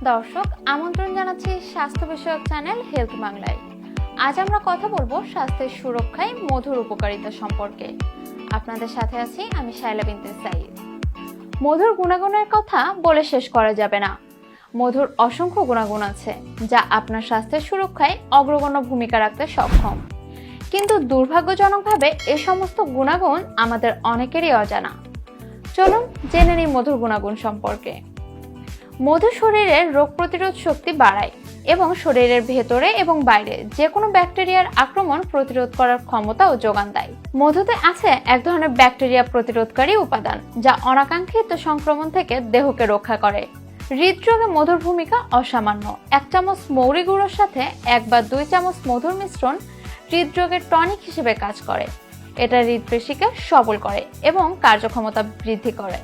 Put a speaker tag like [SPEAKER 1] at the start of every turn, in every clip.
[SPEAKER 1] দর্শক আমন্ত্রণ জানাচ্ছি স্বাস্থ্য বিষয়ক চ্যানেল হেলথ বাংলায়। আজ আমরা কথা বলবো স্বাস্থ্যের সুরক্ষায় মধুর উপকারিতা সম্পর্কে। আপনাদের সাথে আছি আমি শায়লা বিনতে সাইদ। মধুর গুণাগুণের কথা বলে শেষ করা যাবে না। মধুর অসংখ্য গুণাগুণ আছে যা আপনার স্বাস্থ্যের সুরক্ষায় অগ্রগণ্য ভূমিকা রাখতে সক্ষম, কিন্তু দুর্ভাগ্যজনকভাবে এই সমস্ত গুণাগুণ আমাদের অনেকেরই অজানা। চলুন জেনে নিই মধুর গুণাগুণ সম্পর্কে। মধু শরীরের রোগ প্রতিরোধ শক্তি বাড়ায় এবং শরীরের ভেতরে এবং বাইরে যে কোনো ব্যাকটেরিয়ার আক্রমণ প্রতিরোধ করার ক্ষমতাও যোগান দেয়। মধুতে আছে এক ধরনের ব্যাকটেরিয়া প্রতিরোধকারী উপাদান যা অনাকাঙ্ক্ষিত সংক্রমণ থেকে দেহকে রক্ষা করে। হৃদরোগে মধুর ভূমিকা অসামান্য। 1 চামচ মৌরি গুঁড়োর সাথে 1 বা 2 চামচ মধুর মিশ্রণ হৃদরোগের টনিক হিসেবে কাজ করে। এটা হৃদপেশিকে সবল করে এবং কার্যক্ষমতা বৃদ্ধি করে।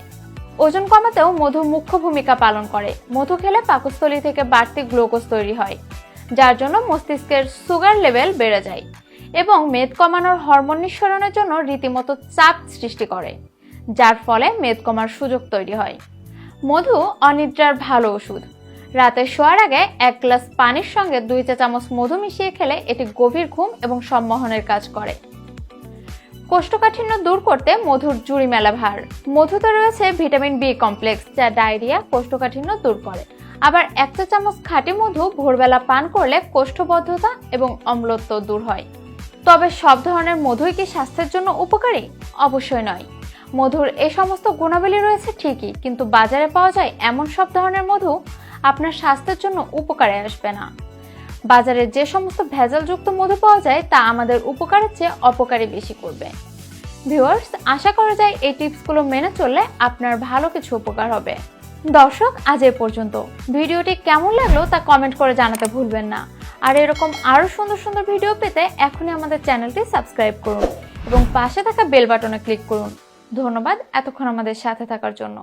[SPEAKER 1] ওজন কমাতেও মধু মুখ্য ভূমিকা পালন করে। মধু খেলে পাকস্থলী থেকে বাড়তি গ্লুকোজ তৈরি হয়, যার জন্য মস্তিষ্কের সুগার লেভেল বেড়ে যায় এবং মেদ কমানোর হরমোন নিঃসরণের জন্য রীতিমতো চাপ সৃষ্টি করে, যার ফলে মেদ কমার সুযোগ তৈরি হয়। মধু অনিদ্রার ভালো ওষুধ। রাতে শোয়ার আগে 1 গ্লাস পানির সঙ্গে 2 চা চামচ মধু মিশিয়ে খেলে এটি গভীর ঘুম এবং সম্মোহনের কাজ করে। কোষ্ঠকাঠিন্য দূর করতে মধুর জুড়ি মেলা ভার। মধুতে রয়েছে ভিটামিন বি কমপ্লেক্স যা ডায়রিয়া, কোষ্ঠকাঠিন্য দূর করে। আবার 1 চা চামচ খাঁটি মধু ভোরবেলা পান করলে কোষ্ঠবদ্ধতা এবং অম্লত্ব দূর হয়। তবে সব ধরনের মধুই কি স্বাস্থ্যের জন্য উপকারী? অবশ্যই নয়। মধুর এই সমস্ত গুণাবলী রয়েছে ঠিকই, কিন্তু বাজারে পাওয়া যায় এমন সব ধরনের মধু আপনার স্বাস্থ্যের জন্য উপকারে আসবে না। বাজারে যে সমস্ত ভেজালযুক্ত মধু পাওয়া যায় তা আমাদের উপকারের চেয়ে অপকারী বেশি করবে। ভিউয়ার্স, আশা করা যায় এই টিপসগুলো মেনে চললে আপনার ভালো কিছু উপকার হবে। দর্শক, আজ এ পর্যন্ত। ভিডিওটি কেমন লাগলো তা কমেন্ট করে জানাতে ভুলবেন না। আর এরকম আরো সুন্দর সুন্দর ভিডিও পেতে এখনই আমাদের চ্যানেলটি সাবস্ক্রাইব করুন এবং পাশে থাকা বেল বাটনে ক্লিক করুন। ধন্যবাদ এতক্ষণ আমাদের সাথে থাকার জন্য।